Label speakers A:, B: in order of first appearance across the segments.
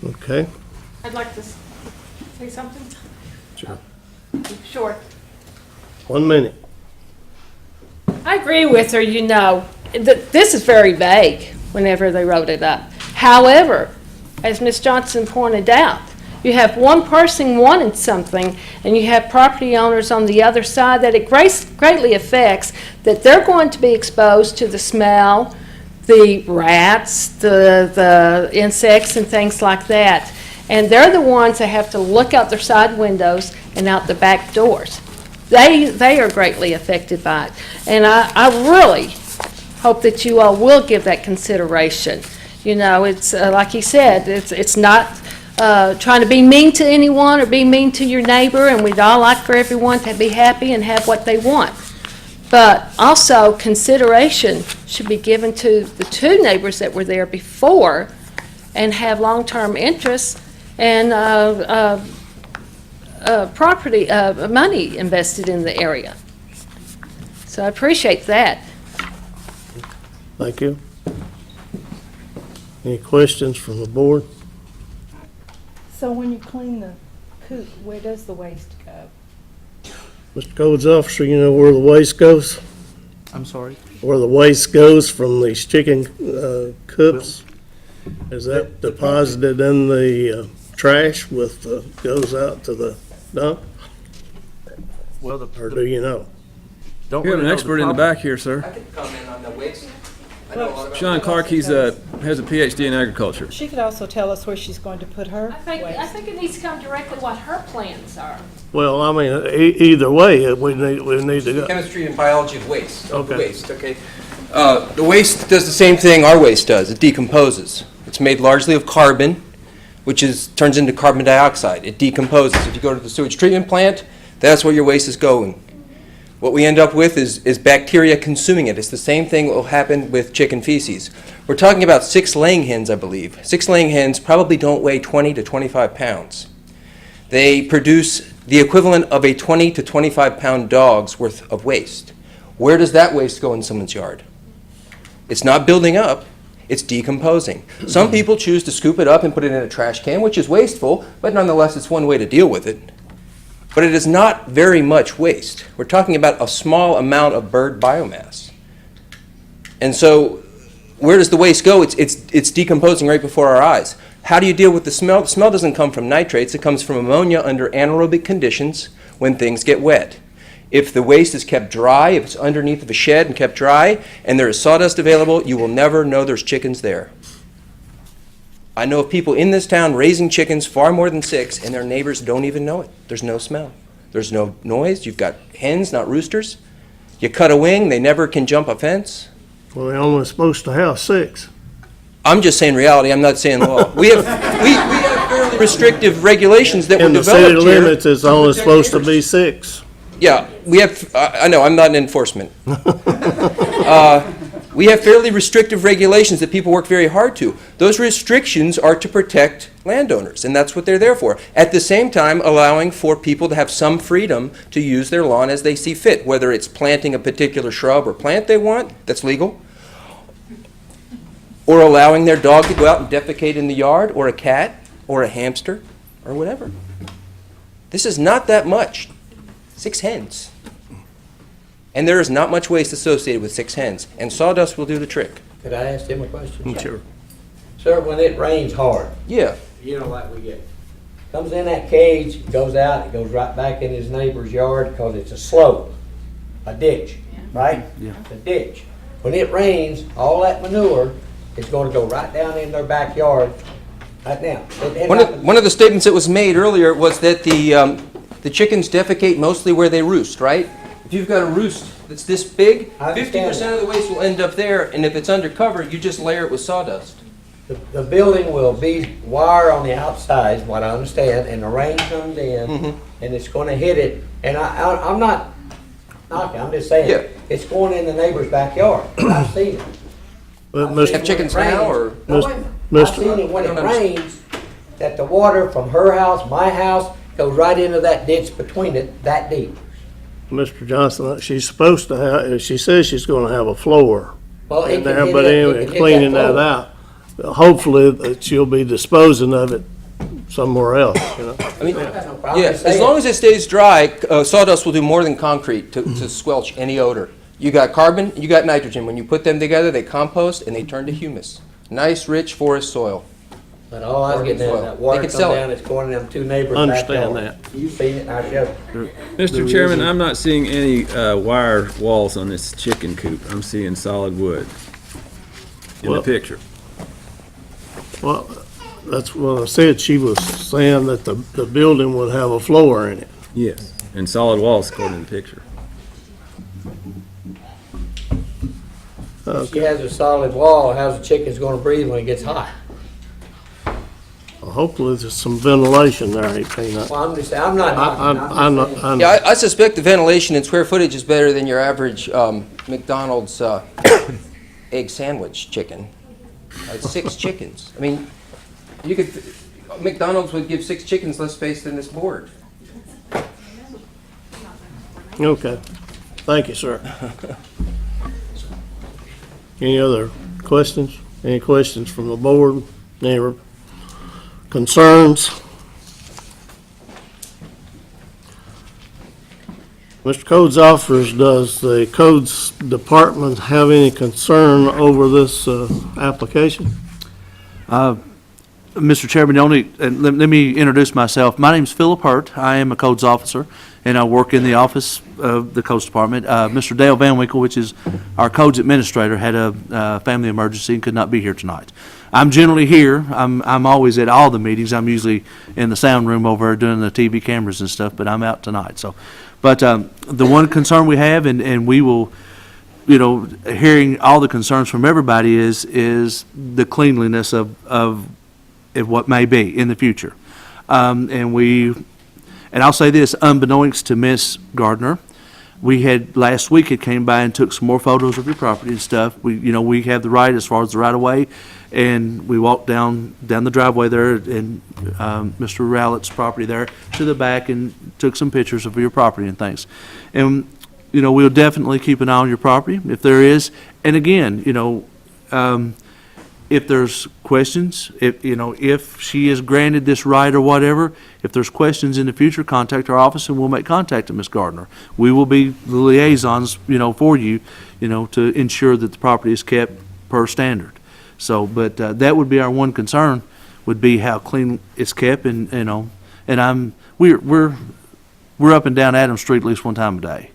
A: Okay.
B: I'd like to say something.
A: Sure.
B: Sure.
A: 1 minute.
B: I agree with her, this is very vague whenever they wrote it up. However, as Ms. Johnson pointed out, you have one person wanting something and you have property owners on the other side that it greatly affects, that they're going to be exposed to the smell, the rats, the insects and things like that. And they're the ones that have to look out their side windows and out the back doors. They are greatly affected by it. And I really hope that you all will give that consideration. It's like he said, it's not trying to be mean to anyone or be mean to your neighbor, and we'd all like for everyone to be happy and have what they want. But also consideration should be given to the two neighbors that were there before and have long-term interests and property, money invested in the area. So I appreciate that.
A: Thank you. Any questions from the board?
C: So when you clean the coop, where does the waste go?
A: Mr. Codes Officer, you know where the waste goes?
D: I'm sorry?
A: Where the waste goes from these chicken coops? Is that deposited in the trash goes out to the dump?
D: Well,
A: Or do you know?
D: don't
E: We have
D: really
E: an
D: know
E: expert
D: the
E: in the
D: problem.
E: back here, sir.
F: I could comment on the waste. I know a lot about
E: Sean Clark, has a PhD in agriculture.
C: She could also tell us where she's going to put her
B: I
C: waste.
B: think it needs to come directly what her plans are.
A: Well, I mean, either way, we need to go.
F: chemistry and biology of waste.
A: Okay.
F: Okay. The waste does the same thing our waste does. It decomposes. It's made largely of carbon, which turns into carbon dioxide. It decomposes. If you go to the sewage treatment plant, that's where your waste is going. What we end up with is bacteria consuming it. It's the same thing that will happen with chicken feces. We're talking about 6 laying hens, I believe. 6 laying hens probably don't weigh 20 to 25 pounds. They produce the equivalent of a 20 to 25 pound dog's worth of waste. Where does that waste go in someone's yard? It's not building up, it's decomposing. Some people choose to scoop it up and put it in a trash can, which is wasteful, but nonetheless it's one way to deal with it. But it is not very much waste. We're talking about a small amount of bird biomass. And so where does the waste go? It's decomposing right before our eyes. How do you deal with the smell? The smell doesn't come from nitrates. It comes from ammonia under anaerobic conditions when things get wet. If the waste is kept dry, if it's underneath of a shed and kept dry, and there is sawdust available, you will never know there's chickens there. I know of people in this town raising chickens far more than 6, and their neighbors don't even know it. There's no smell. There's no noise. You've got hens, not roosters. You cut a wing, they never can jump a fence.
A: Well, they're only supposed to have 6.
F: I'm just saying reality. I'm not saying law. We have fairly restrictive regulations that were
A: In the city
F: developed here.
A: limits, it's only supposed to be 6.
F: Yeah, we have, I know, I'm not in enforcement. We have fairly restrictive regulations that people work very hard to. Those restrictions are to protect landowners, and that's what they're there for. At the same time, allowing for people to have some freedom to use their lawn as they see fit, whether it's planting a particular shrub or plant they want, that's legal, or allowing their dog to go out and defecate in the yard, or a cat, or a hamster, or whatever. This is not that much. 6 hens. And there is not much waste associated with 6 hens, and sawdust will do the trick.
G: Could I ask him a question?
A: Sure.
G: Sir, when it rains hard,
F: Yeah.
G: like we get, comes in that cage, goes out, it goes right back in his neighbor's yard because it's a slope, a ditch, right?
D: Yeah.
G: It's a ditch. When it rains, all that manure is going to go right down in their backyard right now.
F: One of the statements that was made earlier was that the chickens defecate mostly where they roost, right? If you've got a roost that's this big,
G: I understand
F: 50% of the waste will end up there, and if it's undercover, you just layer it with sawdust.
G: The building will be wire on the outside, is what I understand, and the rain comes in, and it's going to hit it. And I'm not knocking, I'm just saying,
F: Yeah.
G: it's going in the neighbor's backyard. I've seen it.
A: But
G: I've
A: Mr.
G: seen
F: Have chickens
G: when it
F: now,
G: rains.
F: or?
G: No, wait a minute. I've seen it when it rains, that the water from her house, my house, goes right into that ditch between it, that deep.
A: Mr. Johnson, she's supposed to have, she says she's gonna have a floor
G: Well, it
A: in
G: can
A: there,
G: hit
A: but
G: that- it
A: anyway,
G: can hit
A: cleaning that
G: floor.
A: out. hopefully that you'll be disposing of it somewhere else, you know?
F: I mean,
G: I got no problem
F: yeah,
G: with
F: as
G: saying
F: long as it stays dry, sawdust will do more than concrete to squelch any odor. You got carbon, you got nitrogen. When you put them together, they compost and they turn to humus. Nice, rich forest soil.
G: But all I was getting at, that water
F: They
G: comes
F: can sell it.
G: down, it's going in them two neighbors'
A: Understand
G: backyard. You've seen it, I showed you.
E: Mr. Chairman, I'm not seeing any wire walls on this chicken coop. I'm seeing solid wood in the
A: Well-
E: picture.
A: Well, that's what I said. She was saying that the building would have a floor in it.
E: Yes. And solid walls according to the picture.
G: If she has a solid wall, how's the chicken's gonna breathe when it gets hot?
A: Well, hopefully there's some ventilation there, ain't Peanut.
G: Well, I'm just saying, I'm not.
A: I'm not,
F: Yeah, I suspect the ventilation and square footage is better than your average McDonald's egg sandwich chicken. It's 6 chickens. I mean, you could, McDonald's would give 6 chickens less space than this board.
A: okay. Thank you, sir. Any other questions? Any questions from the board? Any concerns? Mr. Codes Officers, does the Codes Department have any concern over this application?
D: Mr. Chairman, let me introduce myself. My name's Philip Hurt. I am a codes officer, and I work in the office of the Codes Department. Mr. Dale Van Winkle, which is our codes administrator, had a family emergency and could not be here tonight. I'm generally here. I'm always at all the meetings. I'm usually in the sound room over there doing the TV cameras and stuff, but I'm out tonight. So, but the one concern we have, and we will, you know, hearing all the concerns from everybody is the cleanliness of what may be in the future. And I'll say this, unbeknownst to Miss Gardner, we had, last week it came by and took some more photos of your property and stuff. We have the right as far as the right of way, and we walked down the driveway there and Mr. Rowlett's property there to the back and took some pictures of your property and things. And, we'll definitely keep an eye on your property if there is. And again, if there's questions, if she is granted this right or whatever, if there's questions in the future, contact our office and we'll make contact with Ms. Gardner. We will be the liaisons, for you, to ensure that the property is kept per standard. So, but that would be our one concern, would be how clean it's kept, and we're up and down Adams Street at least one time a day.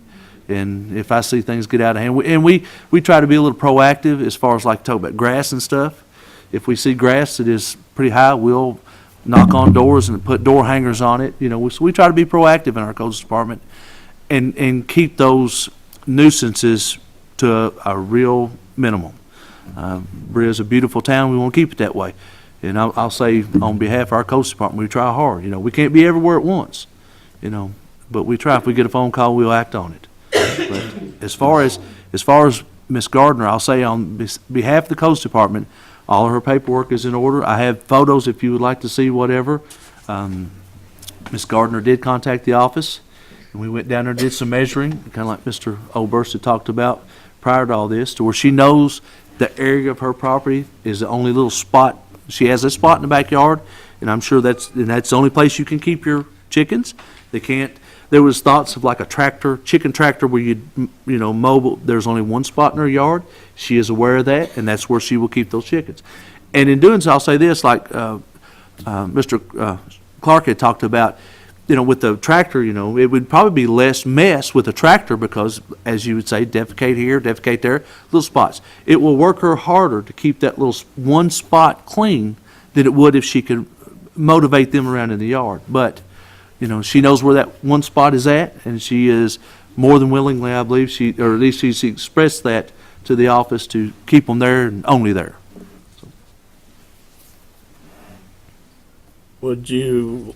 D: And if I see things get out of hand, we try to be a little proactive as far as like talk about grass and stuff. If we see grass that is pretty high, we'll knock on doors and put door hangers on it. So we try to be proactive in our codes department and keep those nuisances to a real minimum. Berea's a beautiful town. We want to keep it that way. And I'll say on behalf of our codes department, we try hard. We can't be everywhere at once, but we try. If we get a phone call, we'll act on it. But as far as Ms. Gardner, I'll say on behalf of the codes department, all of her paperwork is in order. I have photos if you would like to see whatever. Ms. Gardner did contact the office, and we went down there and did some measuring, kind of like Mr. Oberst had talked about prior to all this, to where she knows the area of her property is the only little spot. She has a spot in the backyard, and I'm sure that's the only place you can keep your chickens. They can't. There was thoughts of like a chicken tractor where mobile. There's only one spot in her yard. She is aware of that, and that's where she will keep those chickens. And in doing so, I'll say this, like Mr. Clark had talked about, with the tractor, it would probably be less mess with a tractor because, as you would say, defecate here, defecate there, little spots. It will work her harder to keep that little one spot clean than it would if she could motivate them around in the yard. But she knows where that one spot is at, and she is more than willingly, I believe, or at least she expressed that to the office to keep them there and only there.
A: Would you,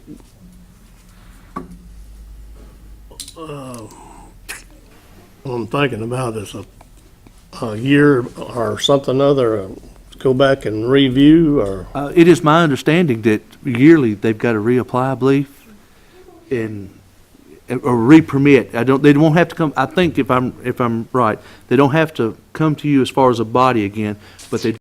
A: I'm thinking about is a year or something other, go back and review, or?
D: It is my understanding that yearly they've got to reapply, I believe, or re-permit. They won't have to come. I think if I'm right, they don't have to come to you as far as a body again, but they